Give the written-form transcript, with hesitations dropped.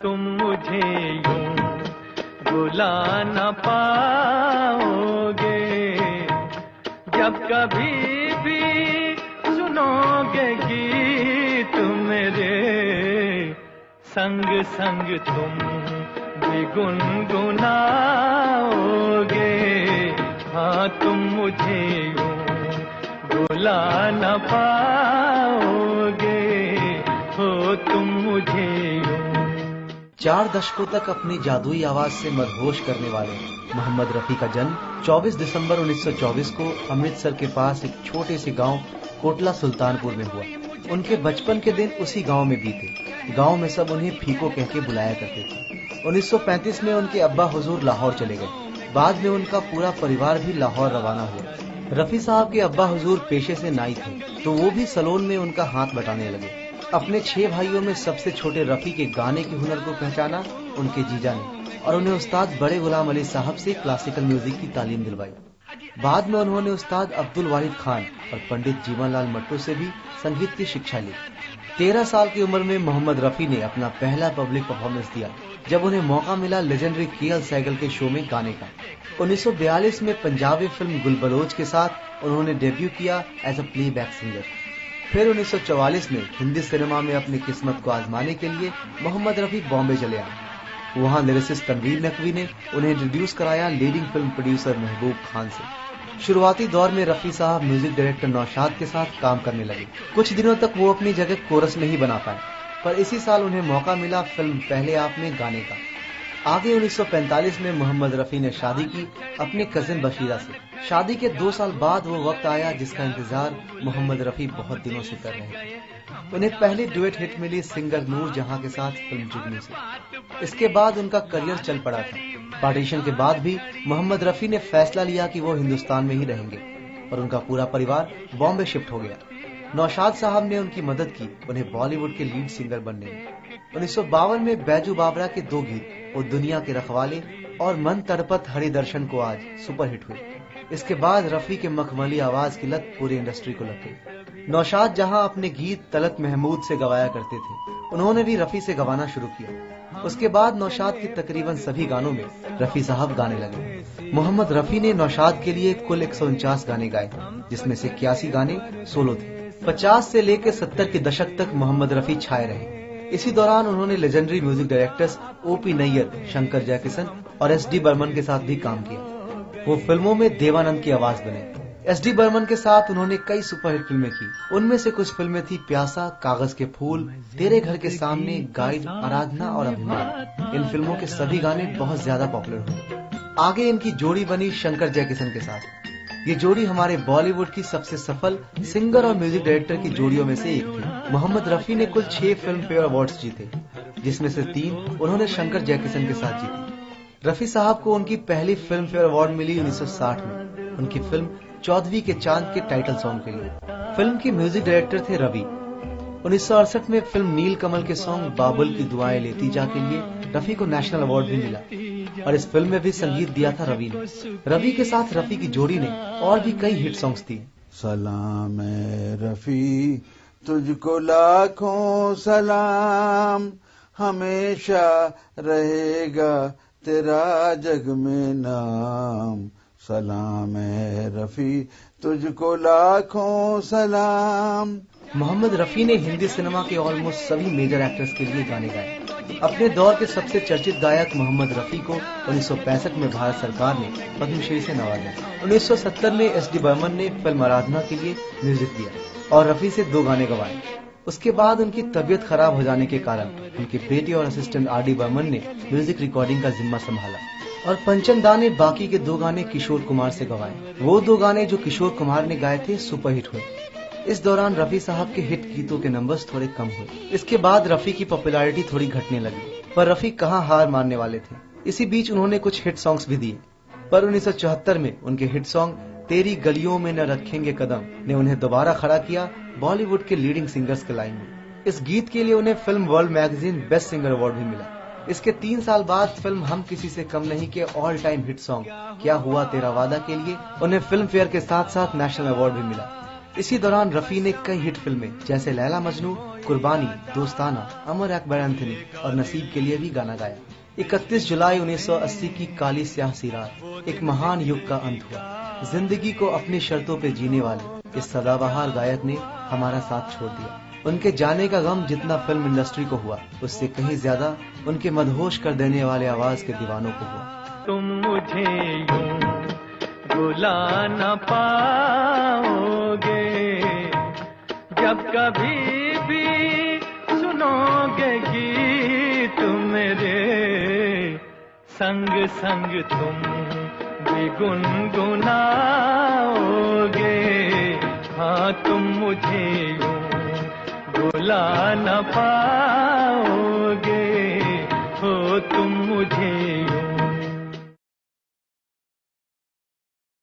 तुम मुझे यूं भुला न पाओगे। जब कभी भी सुनोगे गीत मेरे, संग संग तुम भी गुनगुनाओगे। हाँ, तुम मुझे यूं भुला न पाओगे, हो तुम मुझे यूं। 4 दशकों तक अपनी जादुई आवाज से मदहोश करने वाले मोहम्मद रफी का जन्म 24 दिसंबर 1924 को अमृतसर के पास एक छोटे से गांव कोटला सुल्तानपुर में हुआ। उनके बचपन के दिन उसी गांव में बीते। गांव में सब उन्हें फीको कह के बुलाया करते थे। 1935 में उनके अब्बा हुजूर लाहौर चले गए। बाद में उनका पूरा परिवार भी लाहौर रवाना हुआ। रफी साहब के अब्बा हुजूर पेशे से नाई थे, तो वो भी सलोन में उनका हाथ बटाने लगे। अपने 6 भाइयों में सबसे छोटे रफी के गाने के हुनर को पहचाना उनके जीजा ने और उन्हें उस्ताद बड़े गुलाम अली साहब से क्लासिकल म्यूजिक की तालीम दिलवाई। बाद में उन्होंने उस्ताद अब्दुल वाहिद खान और पंडित जीवनलाल मट्टू से भी संगीत की शिक्षा ली। 13 साल की उम्र में मोहम्मद रफी ने अपना पहला पब्लिक परफॉर्मेंस दिया, जब उन्हें मौका मिला लेजेंडरी के.एल. सहगल के शो में गाने का। 1942 में पंजाबी फिल्म गुलबलोच के साथ उन्होंने डेब्यू किया एज अ प्लेबैक सिंगर। फिर 1944 में हिंदी सिनेमा में अपनी किस्मत को आजमाने के लिए मोहम्मद रफी बॉम्बे चले आए। वहां लिरिसिस्ट तनवीर नकवी ने उन्हें इंट्रोड्यूस कराया leading film producer Mehboob Khan से। शुरुआती दौर में रफी साहब म्यूजिक डायरेक्टर नौशाद के साथ काम करने लगे। कुछ दिनों तक वो अपनी जगह कोरस में ही बना पाए, पर इसी साल उन्हें मौका मिला फिल्म पहले आप में गाने का। आगे 1945 में मोहम्मद रफी ने शादी की अपने कजिन बशीरा से। शादी के 2 साल बाद वो वक्त आया जिसका इंतजार मोहम्मद रफी बहुत दिनों से कर रहे थे। उन्हें पहली डुएट हिट मिली सिंगर नूर जहां के साथ फिल्म जुगनू से। इसके बाद उनका करियर चल पड़ा था। पार्टीशन के बाद भी मोहम्मद रफी ने फैसला लिया कि वो हिंदुस्तान में ही रहेंगे और उनका पूरा परिवार बॉम्बे शिफ्ट हो गया। नौशाद साहब ने उनकी मदद की उन्हें बॉलीवुड के लीड सिंगर बनने में। 1952 में बैजू बावरा के 2 गीत वो दुनिया के रखवाले और मन तड़पत हरि दर्शन को आज सुपरहिट हुए। इसके बाद रफी के मखमली आवाज की लत पूरी इंडस्ट्री को लग गई। नौशाद जहां अपने गीत तलत महमूद से गवाया करते थे, उन्होंने भी रफी से गवाना शुरू किया। उसके बाद नौशाद के तकरीबन सभी गानों में रफी साहब गाने लगे। मोहम्मद रफी ने नौशाद के लिए कुल 149 गाने गाए, जिसमें से 81 गाने सोलो थे। 50 से लेकर 70 के दशक तक मोहम्मद रफी छाए रहे। इसी दौरान उन्होंने legendary music directors OP Nayyar, Shankar Jaikishan और एस.डी. बर्मन के साथ भी काम किया। वो फिल्मों में देवानंद की आवाज बने। एस.डी. बर्मन के साथ उन्होंने कई सुपरहिट फिल्में की। उनमें से कुछ फिल्में थी प्यासा, कागज के फूल, तेरे घर के सामने, गाइड, आराधना और अभिमान। इन फिल्मों के सभी गाने बहुत ज्यादा पॉपुलर हुए। आगे इनकी जोड़ी बनी शंकर जयकिशन के साथ। ये जोड़ी हमारे बॉलीवुड की सबसे सफल सिंगर और म्यूजिक डायरेक्टर की जोड़ियों में से एक थी। मोहम्मद रफी ने कुल 6 फिल्म फेयर अवार्ड्स जीते, जिसमें से 3 उन्होंने शंकर जयकिशन के साथ जीती। रफी साहब को उनकी पहली फिल्म फेयर अवार्ड मिली 1960 में उनकी फिल्म 14वीं के चांद के टाइटल सॉन्ग के लिए। फिल्म के म्यूजिक डायरेक्टर थे रवि। 1968 में फिल्म नील कमल के सॉन्ग बाबुल की दुआएं लेती जा के लिए रफी को नेशनल अवार्ड भी मिला और इस फिल्म में भी संगीत दिया था रवि ने। रवि के साथ रफी की जोड़ी ने और भी कई हिट सॉन्ग्स दिए। सलाम रफी तुझको लाखों सलाम, हमेशा रहेगा तेरा जग में नाम। सलाम रफी तुझको लाखों सलाम। मोहम्मद रफी ने हिंदी सिनेमा के ऑलमोस्ट सभी मेजर एक्टर्स के लिए गाने गाए। अपने दौर के सबसे चर्चित गायक मोहम्मद रफी को 1965 में भारत सरकार ने पद्मश्री से नवाजा। 1970 में एस.डी. बर्मन ने फिल्म आराधना के लिए म्यूजिक दिया और रफी से 2 गाने गवाए। उसके बाद उनकी तबीयत खराब हो जाने के कारण उनके बेटे और असिस्टेंट आर.डी. बर्मन ने म्यूजिक रिकॉर्डिंग का जिम्मा संभाला और पंचन दा ने बाकी के 2 गाने किशोर कुमार से गवाए। वो 2 गाने जो किशोर कुमार ने गाए थे सुपरहिट हुए। इस दौरान रफी साहब के हिट गीतों के नंबर्स थोड़े कम हुए। इसके बाद रफी की पॉपुलैरिटी थोड़ी घटने लगी, पर रफी कहां हार मानने वाले थे। इसी बीच उन्होंने कुछ हिट सॉन्ग्स भी दिए, पर 1974 में उनके हिट सॉन्ग तेरी गलियों में न रखेंगे कदम ने उन्हें दोबारा खड़ा किया बॉलीवुड के लीडिंग सिंगर्स के लाइन में। इस गीत के लिए उन्हें film world magazine best singer award भी मिला। इसके 3 साल बाद फिल्म हम किसी से कम नहीं के ऑल टाइम हिट सॉन्ग क्या हुआ तेरा वादा के लिए उन्हें फिल्म फेयर के साथ साथ नेशनल अवार्ड भी मिला। इसी दौरान रफी ने कई हिट फिल्में जैसे लैला मजनू, कुर्बानी, दोस्ताना, अमर अकबर एंथनी और नसीब के लिए भी गाना गाया। 31 जुलाई 1980 की काली स्याह सी रात एक महान युग का अंत हुआ। जिंदगी को अपनी शर्तों पे जीने वाले इस सदाबहार गायक ने हमारा साथ छोड़ दिया। उनके जाने का गम जितना फिल्म इंडस्ट्री को हुआ, उससे कहीं ज्यादा उनके मदहोश कर देने वाले आवाज के दीवानों को हुआ। तुम मुझे यूं भुला न पाओगे, जब कभी भी सुनोगे गीत मेरे, संग संग तुम भी गुनगुनाओगे। हाँ तुम मुझे यूं भुला न पाओगे।